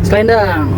Selendang.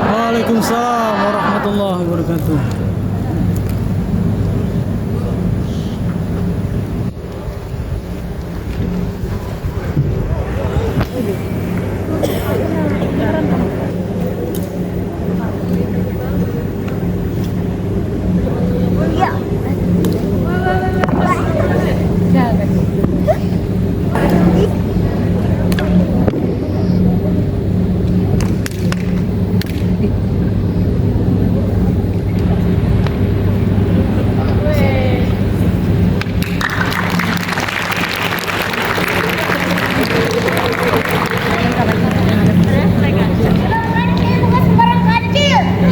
Waalaikumsalam warahmatullahi wabarakatuh.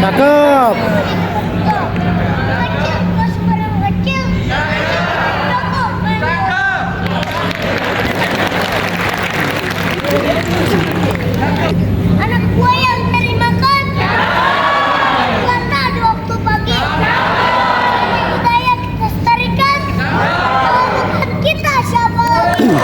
Cakep. Anak gua yang cari makan. Kata di waktu pagi. Budaya kita lestarikan. Kalau bukan kita siapa lagi?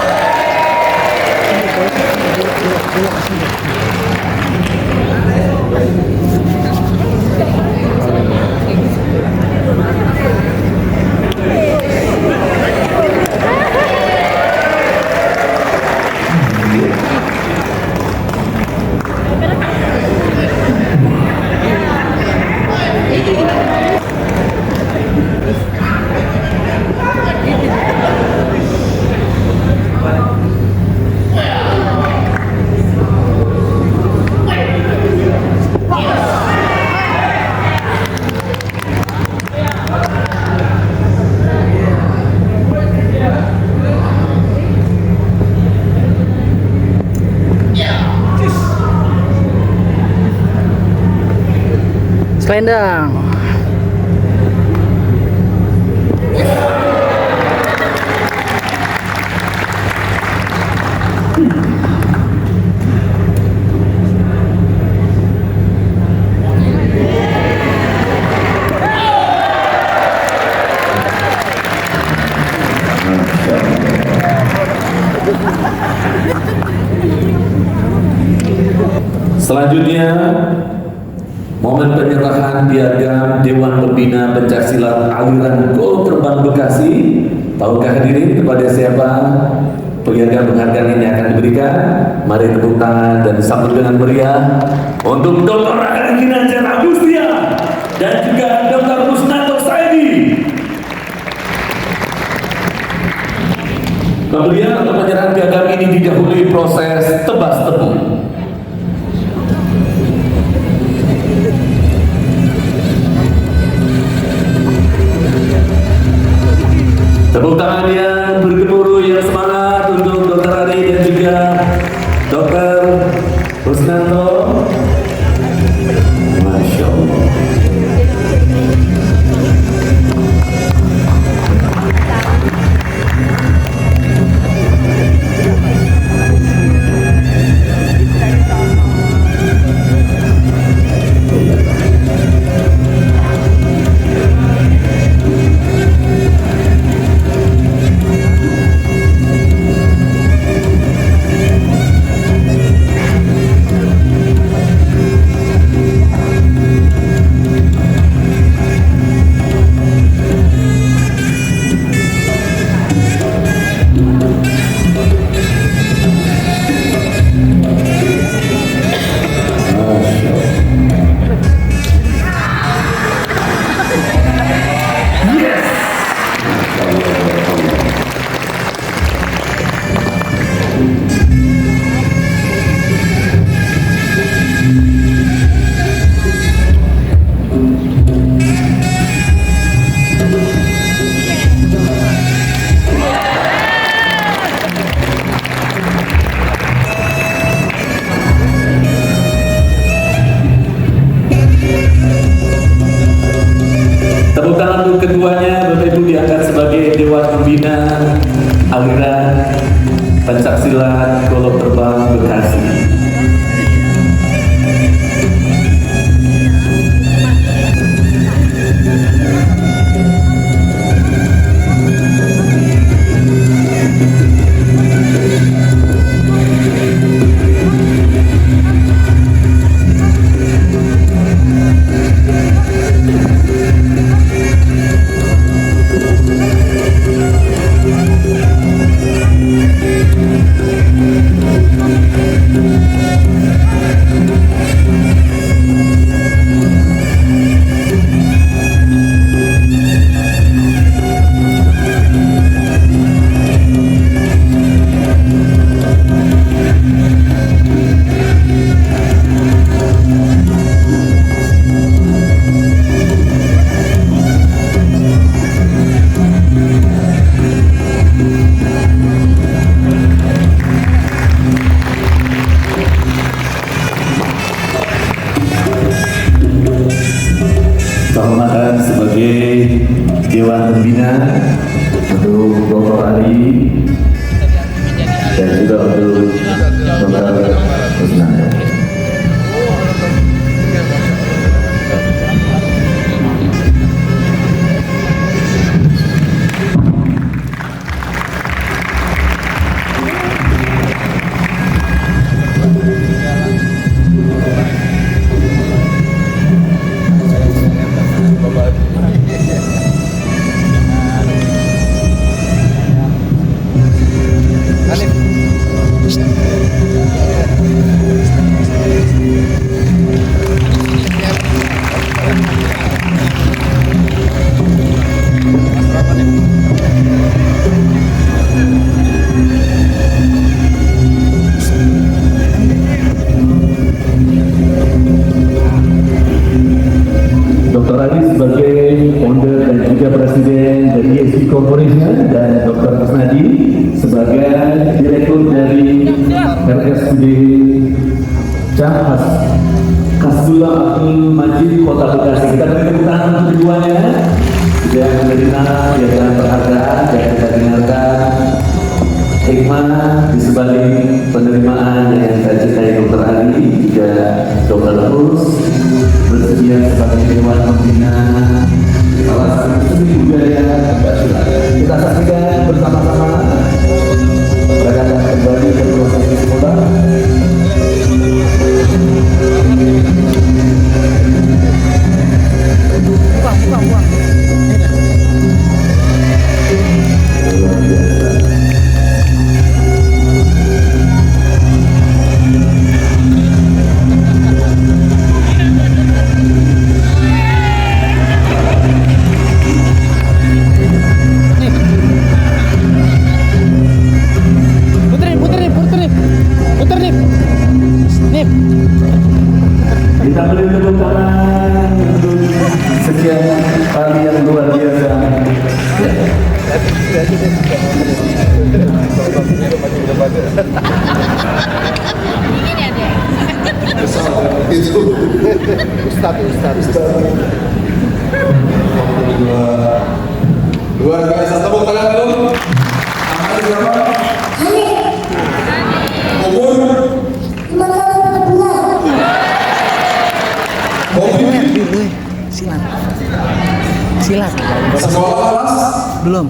Selendang. Selanjutnya, momen penyerahan piagam Dewan Pembina Pencaksilat Aliran Gol Terbang Bekasi. Tahukah hadirin kepada siapa piagam penghargaan ini akan diberikan? Mari tepuk tangan dan sambut dengan meriah untuk Dr. Arifin Agustia dan juga Dr. Rusnanto Saidi. Kemudian untuk penyerahan piagam ini didahului proses tebas tebu. Tepuk tangan yang bergemuruh yang semangat untuk Dr. Ari dan juga Dr. Rusnanto. Masya Allah. Tepuk tangan untuk keduanya, Bapak Ibu diangkat sebagai Dewan Pembina Aliran Pencaksilat Golok Terbang Bekasi. Kehormatan sebagai Dewan Pembina untuk Dr. Ali dan juga untuk Dr. Rusnanto. Dr. Ali sebagai founder dan juga presiden dari ESG Corporation dan Dr. Kusnadi sebagai direktur dari RSUD Cahas Kasdullah Abdul Majid Kota Bekasi. Kita beri tepuk tangan untuk keduanya yang menerima piagam penghargaan dan kita dengarkan hikmah di sebalik penerimaan yang saya cintai Dr. Ali juga Dr. Rus bersedia sebagai Dewan Pembina kawasan seni budaya Pancasila. Kita saksikan bersama-sama rekan kembali Kita beri tepuk tangan untuk sekian kali yang luar biasa. Itu Ustaz. Luar biasa, tepuk tangan dulu. Nama siapa? Umur? Hobi? Silat. Sekolah kelas? Belum.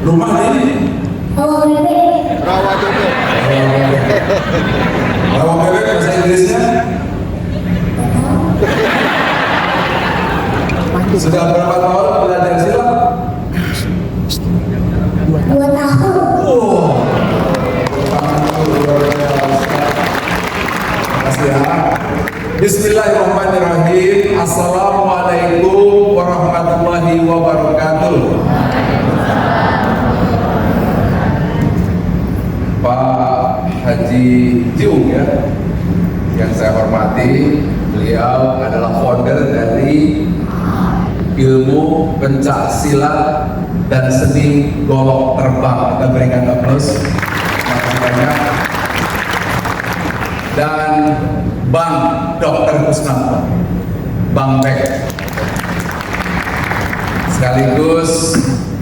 Rumah ini? Rawa bebek bahasa Inggrisnya? Sudah berapa tahun belajar silat? 2 tahun. Oh. Bismillahirrahmanirrahim. Assalamualaikum warahmatullahi wabarakatuh. Pak Haji Jiung ya, yang saya hormati, beliau adalah founder dari ilmu pencak silat dan seni golok terbang. Kita berikan aplaus. Terima kasih banyak. Dan Bang Dr. Kusnanto, Bang Bek, sekaligus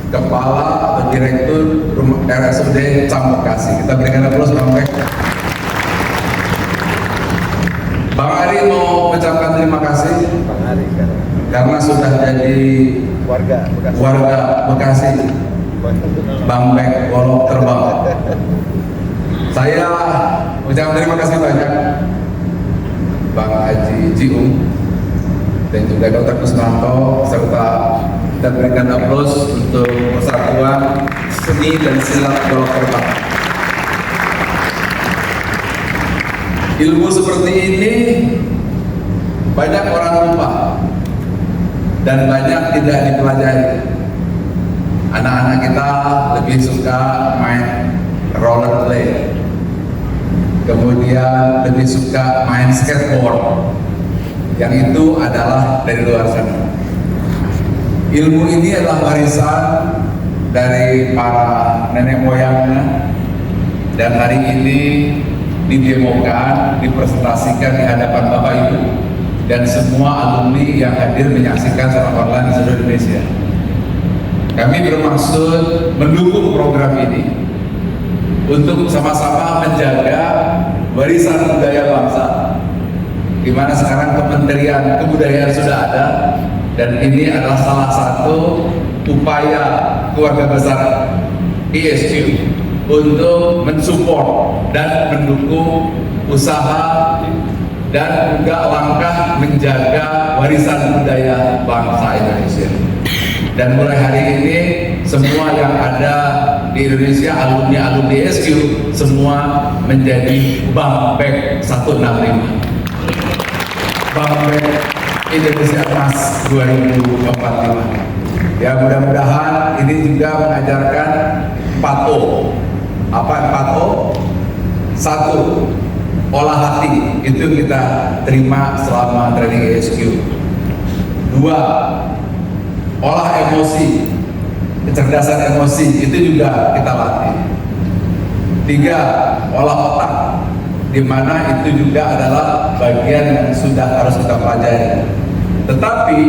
Kepala atau Direktur RSUD Cam Bekasi. Kita berikan aplaus Bang Bek. Bang Ari mau mengucapkan terima kasih karena sudah jadi warga Bekasi. Bang Bek golok terbang. Saya ucapkan terima kasih banyak Bang Haji Jiung dan juga Dr. Kusnanto, serta kita berikan aplaus untuk Persatuan Seni dan Silat Golok Terbang. Ilmu seperti ini banyak orang lupa dan banyak tidak dipelajari. Anak-anak kita lebih suka main rollerblade, kemudian lebih suka main skateboard, yang itu adalah dari luar sana. Ilmu ini adalah warisan dari para nenek moyangnya, dan hari ini didemokan, dipresentasikan di hadapan Bapak Ibu dan semua alumni yang hadir menyaksikan secara online di seluruh Indonesia. Kami bermaksud mendukung program ini untuk sama-sama menjaga warisan budaya bangsa, di mana sekarang Kementerian Kebudayaan sudah ada, dan ini adalah salah satu upaya keluarga besar ISQ untuk mensupport dan mendukung usaha dan juga langkah menjaga warisan budaya bangsa Indonesia. Dan mulai hari ini semua yang ada di Indonesia, alumni ISQ semua menjadi Bang Bek 165, Bang Bek Indonesia Emas 2045. Ya, mudah-mudahan ini juga mengajarkan 4O. Apa 4O? 1. Olah hati, itu kita terima selama training ISQ. 2. Olah emosi, kecerdasan emosi, itu juga kita latih. 3. Olah otak, di mana itu juga adalah bagian yang sudah harus kita pelajari. Tetapi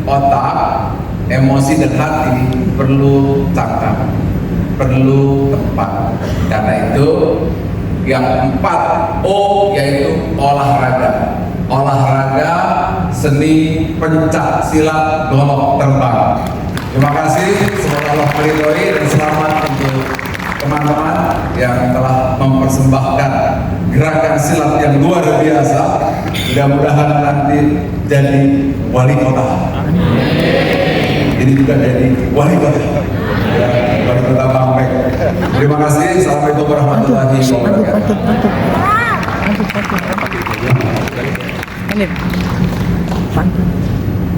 otak, emosi dan hati perlu cakap, perlu tepat. Karena itu yang 4O yaitu olahraga. Olahraga, seni, pencak silat, golok terbang. Terima kasih, semoga Allah meridhoi, dan selamat untuk teman-teman yang telah mempersembahkan gerakan silat yang luar biasa. Mudah-mudahan nanti jadi wali kota. Ini juga jadi wali kota. Ya, wali kota Bang Bek. Terima kasih. Assalamualaikum warahmatullahi wabarakatuh.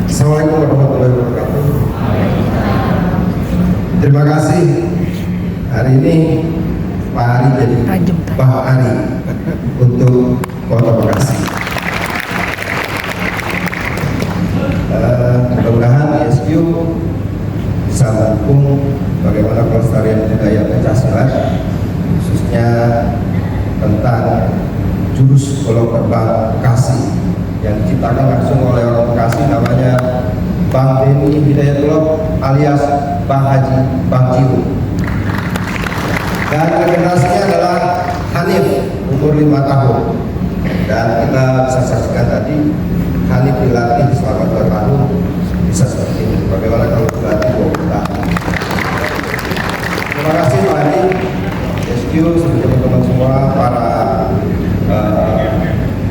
Assalamualaikum warahmatullahi wabarakatuh. Terima kasih. Hari ini Pak Ari jadi Pak Ari untuk Terima kasih. Mudah-mudahan ISQ bisa mendukung bagaimana pelestarian budaya Pancasila, khususnya tentang jurus Pulau Terbang Bekasi yang diciptakan langsung oleh orang Bekasi, namanya Bang Denny Hidayatullah alias Bang Haji Bang Jiru. Dan regenerasinya adalah Hanif, umur 5 tahun. Dan kita bisa saksikan tadi Hanif dilatih selama 2 tahun bisa seperti ini. Bagaimana kalau dilatih 20 tahun? Terima kasih Pak Hanif, SQ, teman-teman semua, para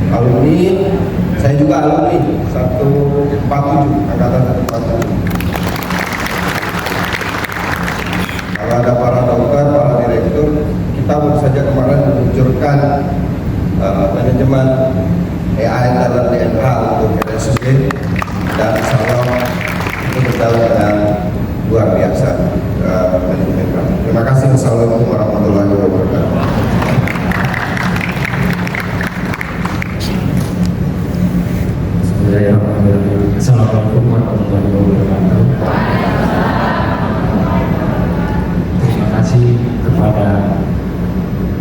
alumni. Saya juga alumni 147, angkatan 147. Kalau ada para dokter, para direktur, kita baru saja kemarin meluncurkan manajemen AI dalam DNA untuk RSUD, dan insya Allah itu berjalan dengan luar biasa manajemen kami. Terima kasih. Wassalamualaikum warahmatullahi wabarakatuh. Assalamualaikum warahmatullahi wabarakatuh. Terima kasih kepada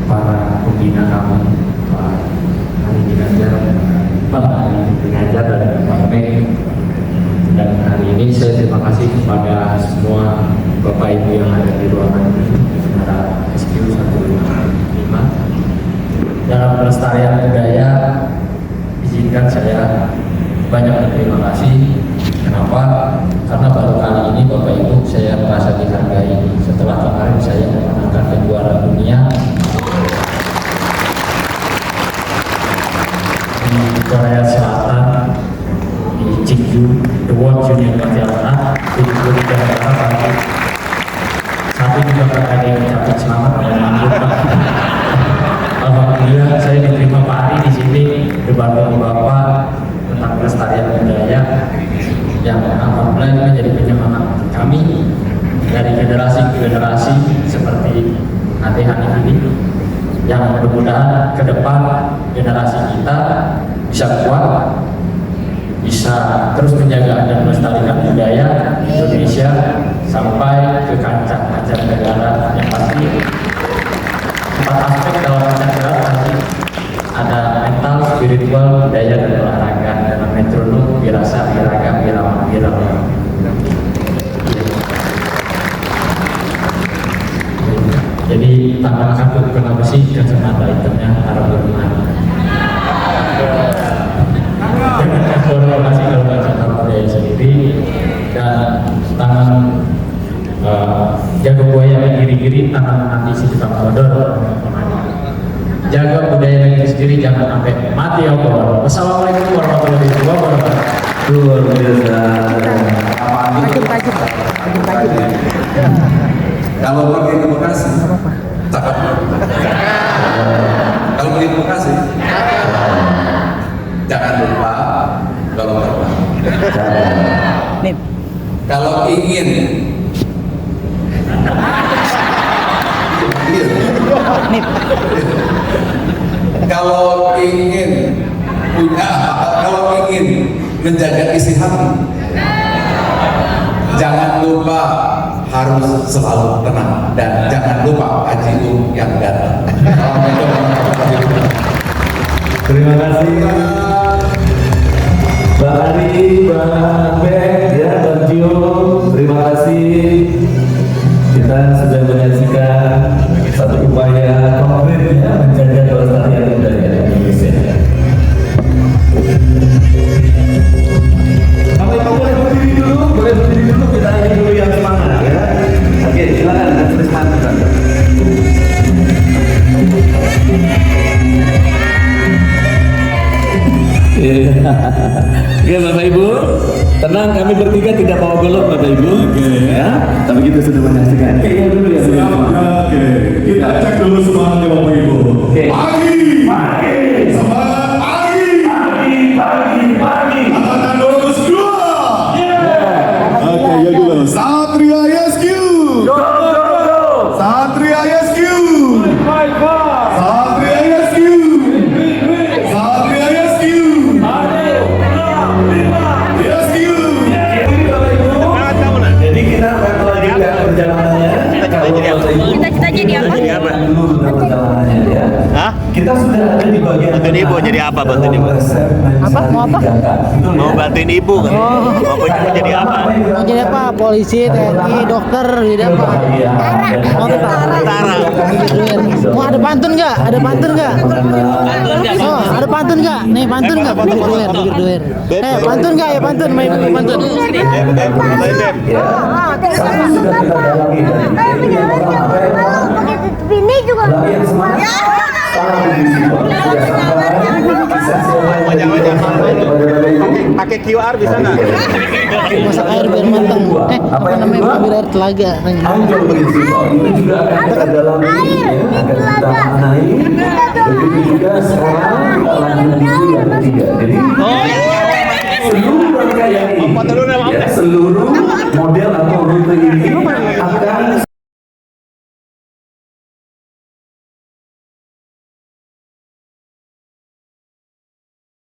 para pembina kami, Pak Hari Ginanjar, Pak Hari Ginanjar dan Pak Mek. Dan hari ini saya terima kasih kepada semua Bapak Ibu yang ada di ruangan ini, saudara SQ 155. Dalam pelestarian budaya, izinkan saya banyak berterima kasih. Kenapa? Karena baru kali ini Bapak Ibu saya merasa dihargai setelah kemarin saya memenangkan kejuaraan dunia di Korea Selatan di Jeju, The World Junior Martial Art di 2003 pagi. Satu juga ada yang mencapai selamat dan lanjut. Alhamdulillah saya diterima Pak Ari di sini dibantu Bapak tentang pelestarian budaya yang alhamdulillah ini menjadi penyemangat kami dari generasi ke generasi seperti Ate Hanif ini, yang mudah-mudahan ke depan generasi kita bisa kuat, bisa terus menjaga dan melestarikan budaya Indonesia sampai ke kancah-kancah negara. Yang pasti 4 aspek dalam Pancasila tadi ada mental, spiritual, budaya, dan olahraga dalam metronom, wirasa, wiraga, wirama, wirama. Jadi tangan aku kenapa sih kacamata hitamnya harap bermain. Terima kasih kalau kacamata budaya sendiri, dan tangan jaga buaya giri-giri, tangan nanti si tukang odor. Jaga budaya negeri sendiri, jangan sampai mati ya Allah. Wassalamualaikum warahmatullahi wabarakatuh. Luar biasa. Kalau pergi ke Bekasi, cakap. Kalau pergi ke Bekasi, jangan lupa kalau terbang. Kalau ingin kalau ingin menjaga isi hati, jangan lupa harus selalu tenang, dan jangan lupa Haji yang datang. Terima kasih Bang Ari, Bang Bek, ya, Bang Jio. Terima kasih. Kita sudah menyaksikan satu upaya konkret ya menjaga kelestarian budaya Indonesia. Bapak Ibu boleh berdiri dulu, kita ingin dulu yang semangat ya. Oke, silakan tulis tangan. Oke Bapak Ibu, tenang, kami bertiga tidak bawa golok Bapak Ibu. Ya, tapi kita sudah menyaksikan. Oke, dulu ya. Oke, kita cek dulu semangatnya Bapak Ibu. Oke. Pagi, semangat pagi. Angkatan 22. Oke, ya dulu. Satria ISQ. Satria ISQ. Satria ISQ. Satria Kita sudah ada di bagian Bantuin ibu jadi apa bantuin ibu? Apa? Mau apa? Mau bantuin ibu kan? Mau ibu jadi apa? Mau jadi apa? Polisi, TNI, dokter, jadi apa? Mau Tentara. Mau ada pantun nggak? Ada pantun nggak? Oh, ada pantun nggak? Nih pantun nggak? Bibir doer. Pantun nggak ya pantun? Main pantun. Ini juga. Pakai QR bisa nggak? Masak air biar matang. Apa namanya? Ambil air telaga. Angel prinsipal itu juga akan kita dalami ya, akan kita maknai. Begitu juga sekarang kita lanjut dulu yang ketiga. Jadi seluruh rangkaian ini, ya, seluruh